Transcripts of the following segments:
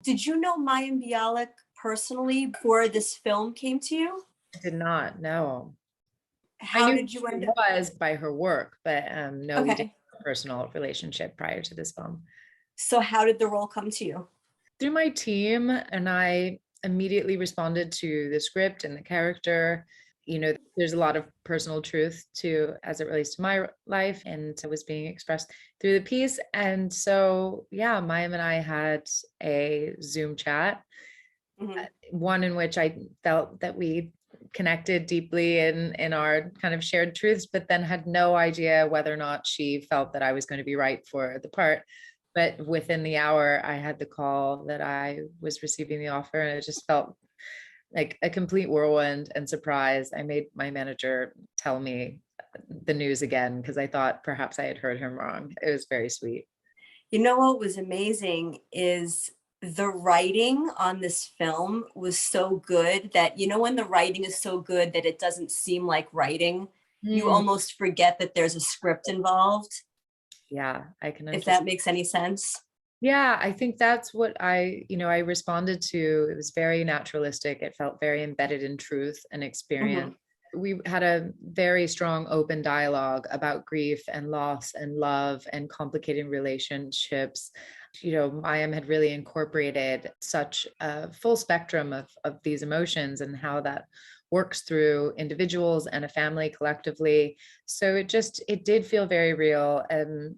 Did you know Mayim Bialik personally before this film came to you? I did not know. I How knew did you who end she up? was by her work, but no, we didn't Okay. have a personal relationship prior to this film. So how did the role come to you? Through my team, and I immediately responded to the script and the character. There's a lot of personal truth to as it relates to my life, and it was being expressed through the piece. And so, yeah, Mayim and I had a Zoom chat, Mhm. one in which I felt that we connected deeply in our kind of shared truths, but then had no idea whether or not she felt that I was going to be right for the part. But within the hour, I had the call that I was receiving the offer, and it just felt like a complete whirlwind and surprise. I made my manager tell me the news again because I thought perhaps I had heard him wrong. It was very sweet. You know what was amazing is the writing on this film was so good that, when the writing is so good that it doesn't seem like writing, you Mm, almost forget that there's a script involved, yeah, I can if understand. that makes any sense. Yeah, I think that's what I responded to. It was very naturalistic. It felt very embedded in truth and experience. Mhm. We had a very strong open dialogue about grief and loss and love and complicated relationships. Mayim had really incorporated such a full spectrum of these emotions and how that works through individuals and a family collectively. So it did feel very real. And,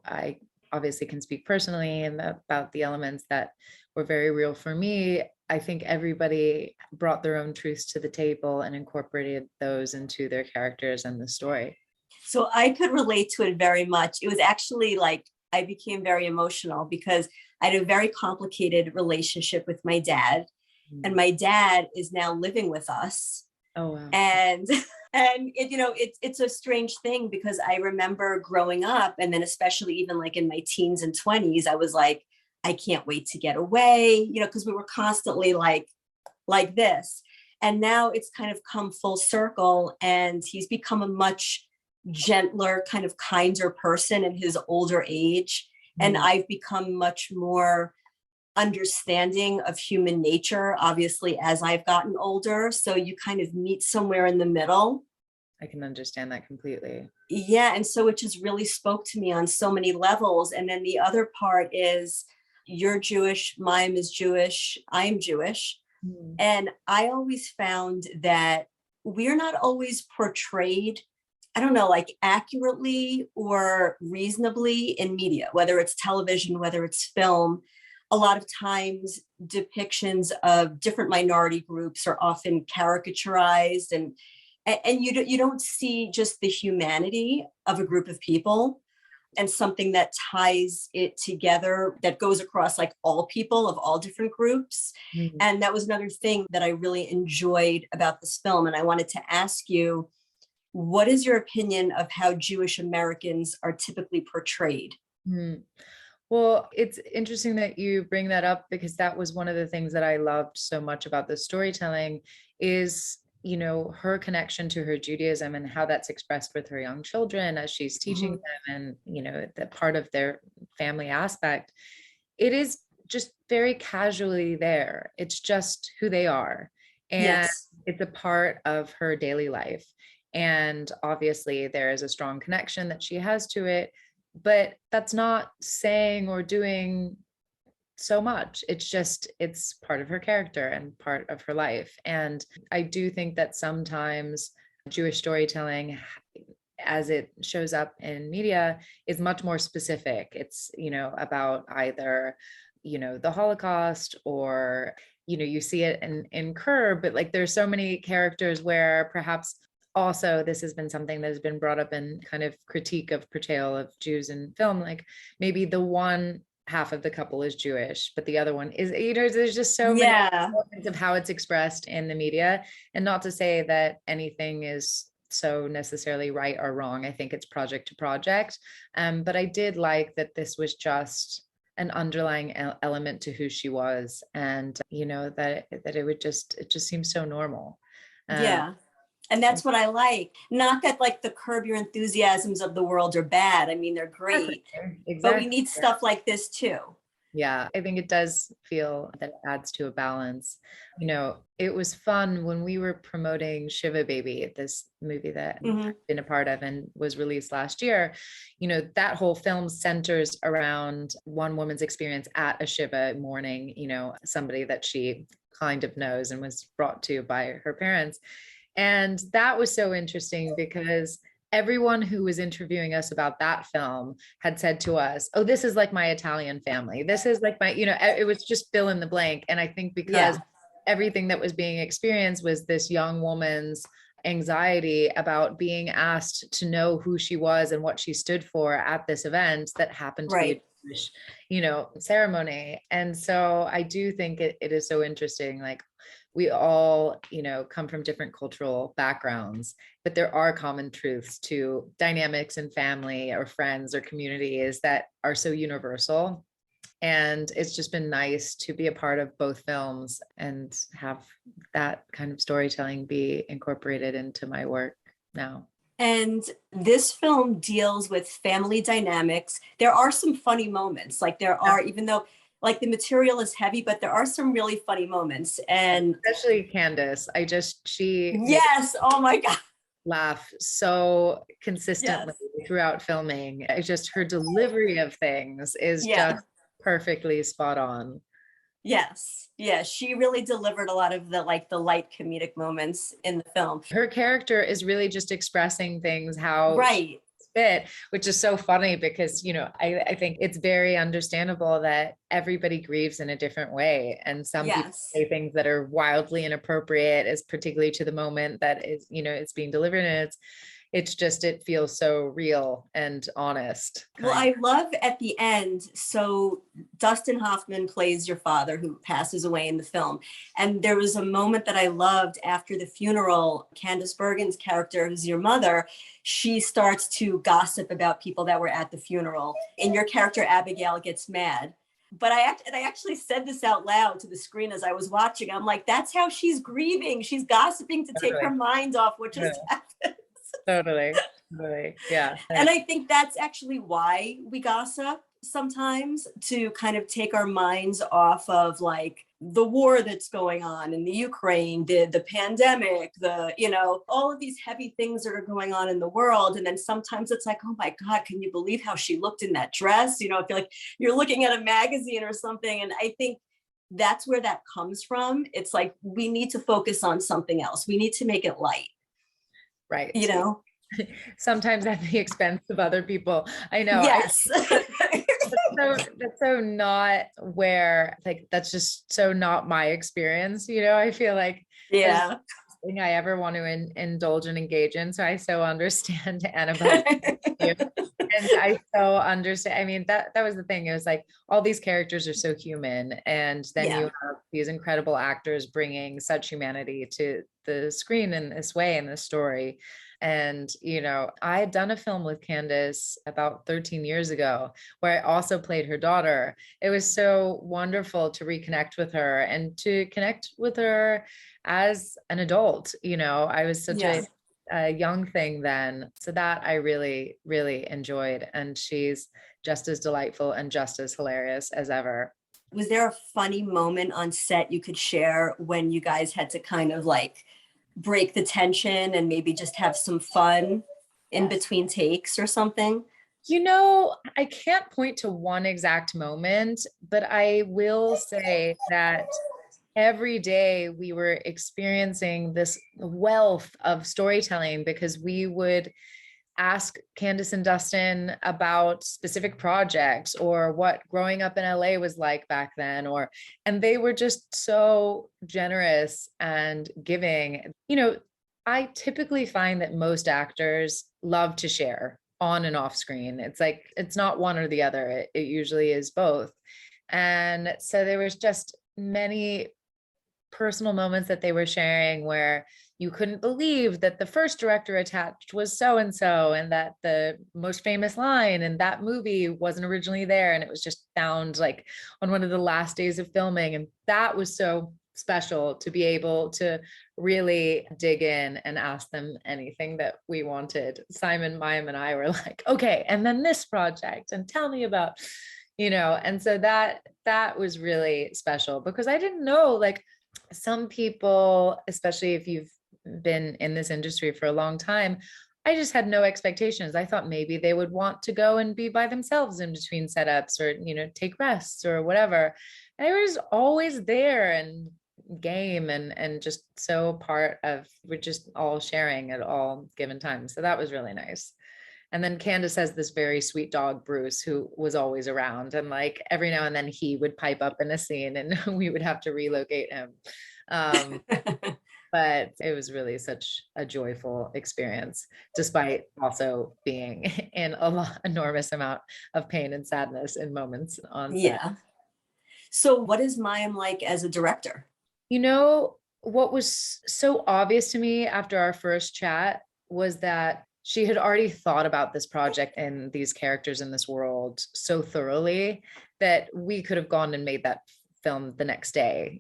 I obviously can speak personally and about the elements that were very real for me. I think everybody brought their own truths to the table and incorporated those into their characters and the story. So I could relate to it very much. It was actually like I became very emotional because I had a very complicated relationship with my dad, and my dad is now living with us. Oh, wow. And it's a strange thing because I remember growing up, and then especially even like in my teens and 20s, I was like, I can't wait to get away, because we were constantly like this. And now it's kind of come full circle, and he's become a much gentler, kind of kinder person in his older age. And I've become much more understanding of human nature, obviously, as I've gotten older. So you kind of meet somewhere in the middle. I can understand that completely. Yeah. And so it just really spoke to me on so many levels. And then the other part is you're Jewish, Mayim is Jewish, I'm Jewish. And I always found that we're not always portrayed, I don't know, like accurately or reasonably in media, whether it's television, whether it's film. A lot of times depictions of different minority groups are often caricaturized, and you don't see just the humanity of a group of people and something that ties it together that goes across like all people of all different groups. And that was another thing that I really enjoyed about this film. And I wanted to ask you, what is your opinion of how Jewish Americans are typically portrayed? Mm. Well, it's interesting that you bring that up because that was one of the things that I loved so much about the storytelling is, her connection to her Judaism and how that's expressed with her young children as she's teaching them and, the part of their family aspect. It is just very casually there. It's just who they are. And Yes. it's a part of her daily life. And obviously there is a strong connection that she has to it, but that's not saying or doing so much. It's part of her character and part of her life. And I do think that sometimes Jewish storytelling, as it shows up in media, is much more specific. It's, about either, the Holocaust or, you see it in Curb, but like there's so many characters where perhaps also this has been something that has been brought up in kind of critique of portrayal of Jews in film, like maybe the one half of the couple is Jewish, but the other one is, there's just so many Yeah. elements of how it's expressed in the media. And not to say that anything is so necessarily right or wrong. I think it's project to project. But I did like that this was just an underlying element to who she was. And, that it just seems so normal. Yeah. And that's what I like. Not that like the Curb Your Enthusiasms of the world are bad. I mean, they're great, but we Exactly. need stuff like this too. Yeah, I think it does feel that it adds to a balance. You know, it was fun when we were promoting Shiva Baby, this movie that I've been a part of and was released last year. You know, that whole film centers around one woman's experience at a Shiva mourning, you know, somebody that she kind of knows and was brought to by her parents. And that was so interesting because everyone who was interviewing us about that film had said to us, oh, this is like my Italian family. This is like my, you know, it was just fill in the blank. And I think because everything that was being experienced was this young woman's anxiety about being asked to know who she was and what she stood for at this event that happened to be a Jewish, you know, ceremony. And so I do think it is so interesting. Like, we all, you know, come from different cultural backgrounds, but there are common truths to dynamics in family or friends or communities that are so universal. And it's just been nice to be a part of both films and have that kind of storytelling be incorporated into my work now. And this film deals with family dynamics. There are some funny moments, like there are, even though like the material is heavy, but there are some really funny moments. And especially Candace, she yes, oh my God, laugh so consistently throughout filming. It's just her delivery of things is just perfectly spot on. Yes. Yeah. She really delivered a lot of the light comedic moments in the film. Her character is really just expressing things how she fit, which is so funny because, you know, I think it's very understandable that everybody grieves in a different way. And some people say things that are wildly inappropriate, as particularly to the moment that is, you know, it's being delivered. And it's just, it feels so real and honest. Well, I love at the end, so Dustin Hoffman plays your father who passes away in the film. And there was a moment that I loved after the funeral. Candice Bergen's character, who's your mother, she starts to gossip about people that were at the funeral. And your character, Abigail, gets mad. But I actually said this out loud to the screen as I was watching. I'm like, that's how she's grieving. She's gossiping to take her mind off what just happened. Totally. Yeah. And I think that's actually why we gossip sometimes, to kind of take our minds off of like the war that's going on in the Ukraine, the pandemic, you know, all of these heavy things that are going on in the world. And then sometimes it's like, oh my God, can you believe how she looked in that dress? You know, I feel like you're looking at a magazine or something. And I think that's where that comes from. It's like, we need to focus on something else. We need to make it light. Right. You know, sometimes at the expense of other people. I know. Yes. That's so not where, like, that's just so not my experience. You know, I feel like thing I ever want to indulge and engage in. So I so understand Annabelle. And I so understand. I mean, that was the thing. It was like all these characters are so human, and then you have these incredible actors bringing such humanity to the screen in this way in this story. And, you know, I had done a film with Candace about 13 years ago where I also played her daughter. It was so wonderful to reconnect with her and to connect with her as an adult. You know, I was such a young thing then. So that I really, really enjoyed. And she's just as delightful and just as hilarious as ever. Was there a funny moment on set you could share when you guys had to kind of like break the tension and maybe just have some fun in between takes or something? You know, I can't point to one exact moment, but I will say that every day we were experiencing this wealth of storytelling because we would ask Candace and Dustin about specific projects or what growing up in LA was like back then, and they were just so generous and giving. You know, I typically find that most actors love to share on and off screen. It's like, it's not one or the other. It usually is both. And so there was just many personal moments that they were sharing where you couldn't believe that the first director attached was so-and-so, and that the most famous line in that movie wasn't originally there. And it was just found like on one of the last days of filming. And that was so special to be able to really dig in and ask them anything that we wanted. Simon, Mayim, and I were like, okay, and then this project, and tell me about, And so that was really special because I didn't know, like, some people, especially if you've been in this industry for a long time, I just had no expectations. I thought maybe they would want to go and be by themselves in between setups or, take rests or whatever. And they were just always there and game and just so part of, we're just all sharing at all given times. So that was really nice. And then Candace has this very sweet dog, Bruce, who was always around. And like every now and then he would pipe up in a scene and we would have to relocate him. But it was really such a joyful experience, despite also being in enormous amount of pain and sadness in moments on set. Yeah. So what is Mayim like as a director? What was so obvious to me after our first chat was that she had already thought about this project and these characters in this world so thoroughly that we could have gone and made that film the next day.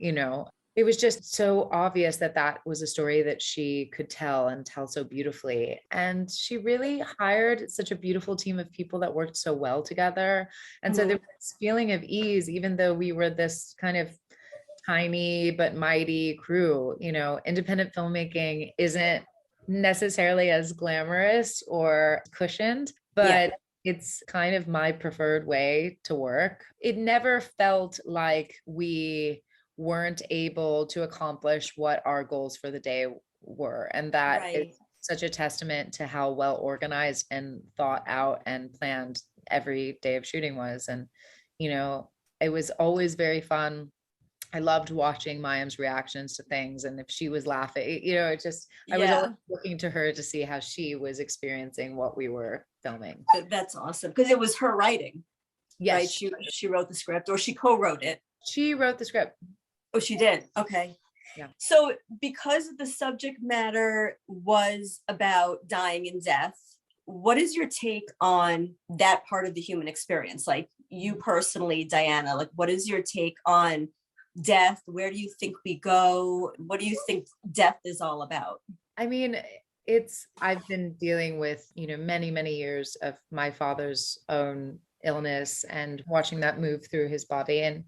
It was just so obvious that that was a story that she could tell and tell so beautifully. And she really hired such a beautiful team of people that worked so well together. And so there was this feeling of ease, even though we were this kind of tiny but mighty crew. Independent filmmaking isn't necessarily as glamorous or cushioned, but it's kind of my preferred way to work. It never felt like we weren't able to accomplish what our goals for the day were. And that is such a testament to how well organized and thought out and planned every day of shooting was. And, it was always very fun. I loved watching Mayim's reactions to things. And if she was laughing, I was always looking to her to see how she was experiencing what we were filming. That's awesome. Because it was her writing. Yes. Right? She wrote the script, or she co-wrote it. She wrote the script. Oh, she did. Okay. Yeah. So because the subject matter was about dying and death, what is your take on that part of the human experience? Like you personally, Dianna, like what is your take on death? Where do you think we go? What do you think death is all about? I mean, I've been dealing with, many, many years of my father's own illness and watching that move through his body. And,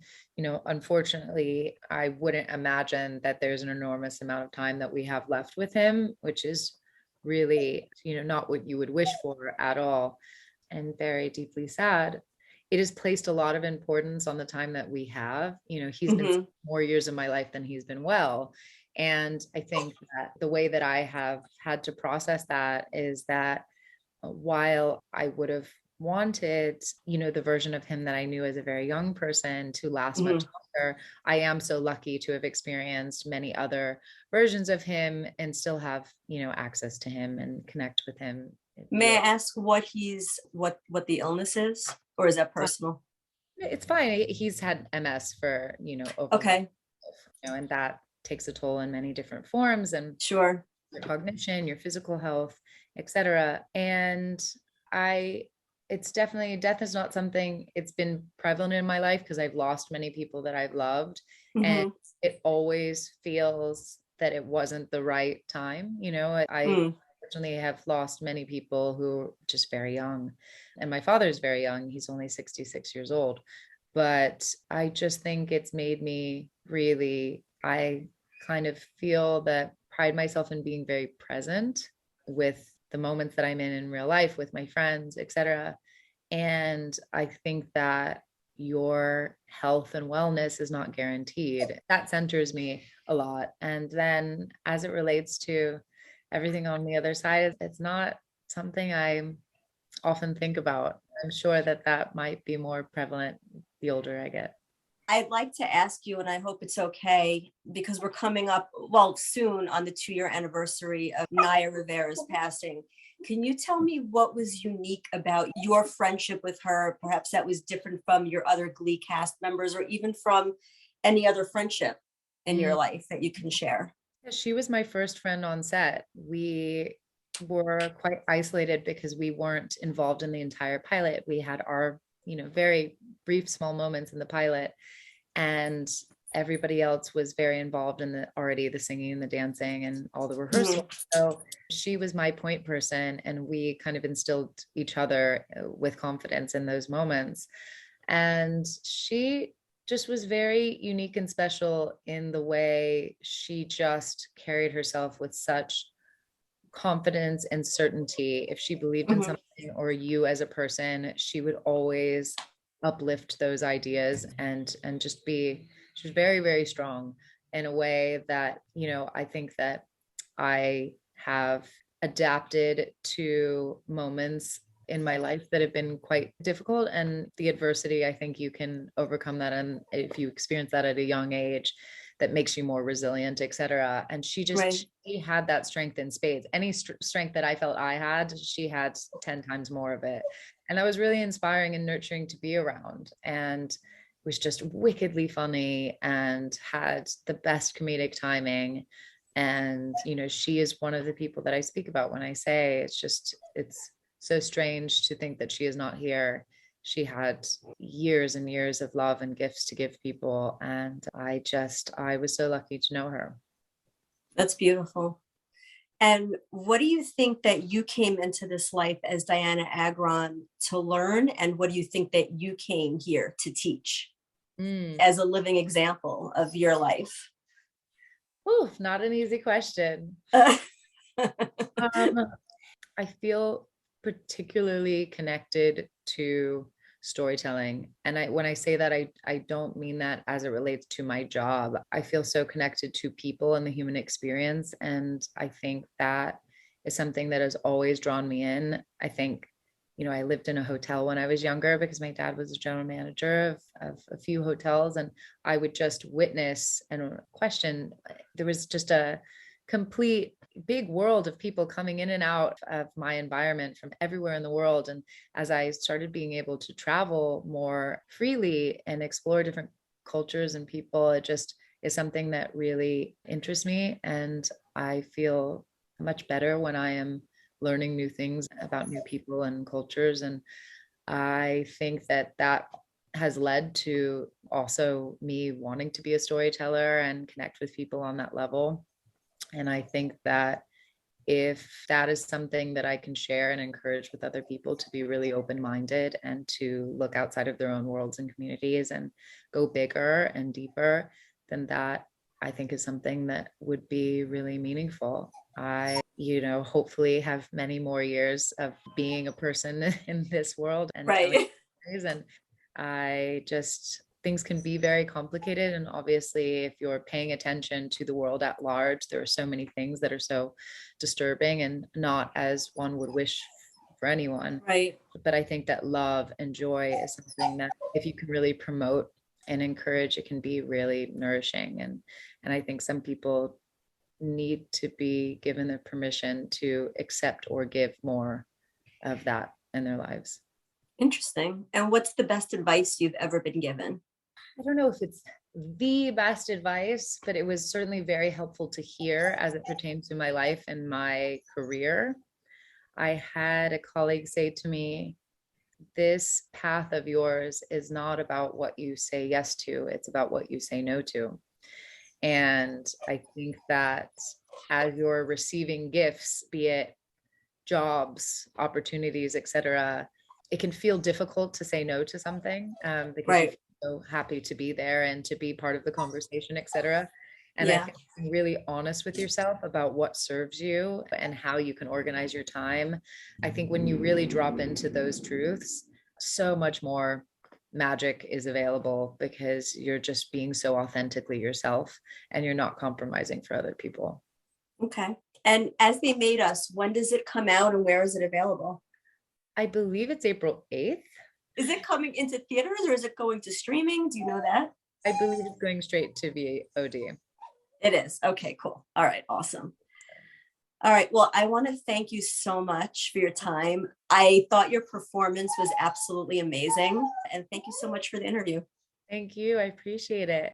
unfortunately, I wouldn't imagine that there's an enormous amount of time that we have left with him, which is really, not what you would wish for at all, and very deeply sad. It has placed a lot of importance on the time that we have. He's been more years of my life than he's been well. And I think that the way that I have had to process that is that while I would have wanted, the version of him that I knew as a very young person to last much longer, I am so lucky to have experienced many other versions of him and still have, access to him and connect with him. May I ask what the illness is, or is that personal? It's fine. He's had MS for, over and that takes a toll in many different forms, and sure, your cognition, your physical health, etc. And it's definitely, death is not something, it's been prevalent in my life because I've lost many people that I've loved. And it always feels that it wasn't the right time. I unfortunately have lost many people who are just very young. And my father's very young. He's only 66 years old. But I just think it's made me really, I kind of feel that pride myself in being very present with the moments that I'm in real life with my friends, etc. And I think that your health and wellness is not guaranteed. That centers me a lot. And then as it relates to everything on the other side, it's not something I often think about. I'm sure that might be more prevalent the older I get. I'd like to ask you, and I hope it's okay, because we're coming up, soon on the 2-year anniversary of Naya Rivera's passing. Can you tell me what was unique about your friendship with her? Perhaps that was different from your other Glee cast members, or even from any other friendship in your life that you can share. She was my first friend on set. We were quite isolated because we weren't involved in the entire pilot. We had our, very brief, small moments in the pilot, and everybody else was very involved in the singing and the dancing and all the rehearsals. So she was my point person, and we kind of instilled each other with confidence in those moments. And she just was very unique and special in the way she just carried herself with such confidence and certainty. If she believed in something or you as a person, she would always uplift those ideas and just be, she was very, very strong in a way that, you know, I think that I have adapted to moments in my life that have been quite difficult, and the adversity, I think you can overcome that. And if you experience that at a young age, that makes you more resilient, etc. And she just, she had that strength in spades. Any strength that I felt I had, she had 10 times more of it. And that was really inspiring and nurturing to be around, and was just wickedly funny and had the best comedic timing. And, you know, she is one of the people that I speak about when I say it's so strange to think that she is not here. She had years and years of love and gifts to give people. And I was so lucky to know her. That's beautiful. And what do you think that you came into this life as Dianna Agron to learn? And what do you think that you came here to teach as a living example of your life? Ooh, not an easy question. I feel particularly connected to storytelling. And when I say that, I don't mean that as it relates to my job. I feel so connected to people and the human experience. And I think that is something that has always drawn me in. I think, you know, I lived in a hotel when I was younger because my dad was a general manager of a few hotels, and I would just witness and question. There was just a complete big world of people coming in and out of my environment from everywhere in the world. And as I started being able to travel more freely and explore different cultures and people, it just is something that really interests me. And I feel much better when I am learning new things about new people and cultures. And I think that that has led to also me wanting to be a storyteller and connect with people on that level. And I think that if that is something that I can share and encourage with other people, to be really open-minded and to look outside of their own worlds and communities and go bigger and deeper, then that I think is something that would be really meaningful. I, you know, hopefully have many more years of being a person in this world and telling stories. And I just, things can be very complicated. And obviously, if you're paying attention to the world at large, there are so many things that are so disturbing and not as one would wish for anyone. But I think that love and joy is something that if you can really promote and encourage, it can be really nourishing. And I think some people need to be given the permission to accept or give more of that in their lives. Interesting. And what's the best advice you've ever been given? I don't know if it's the best advice, but it was certainly very helpful to hear as it pertains to my life and my career. I had a colleague say to me, this path of yours is not about what you say yes to, it's about what you say no to. And I think that as you're receiving gifts, be it jobs, opportunities, etc., it can feel difficult to say no to something because you're so happy to be there and to be part of the conversation, etc. And I think being really honest with yourself about what serves you and how you can organize your time. I think when you really drop into those truths, so much more magic is available because you're just being so authentically yourself and you're not compromising for other people. Okay. And As They Made Us, when does it come out and where is it available? I believe it's April 8th. Is it coming into theaters or is it going to streaming? Do you know that? I believe it's going straight to VOD. It is. Okay, cool. All right. Awesome. All right. Well, I want to thank you so much for your time. I thought your performance was absolutely amazing. And thank you so much for the interview. Thank you. I appreciate it.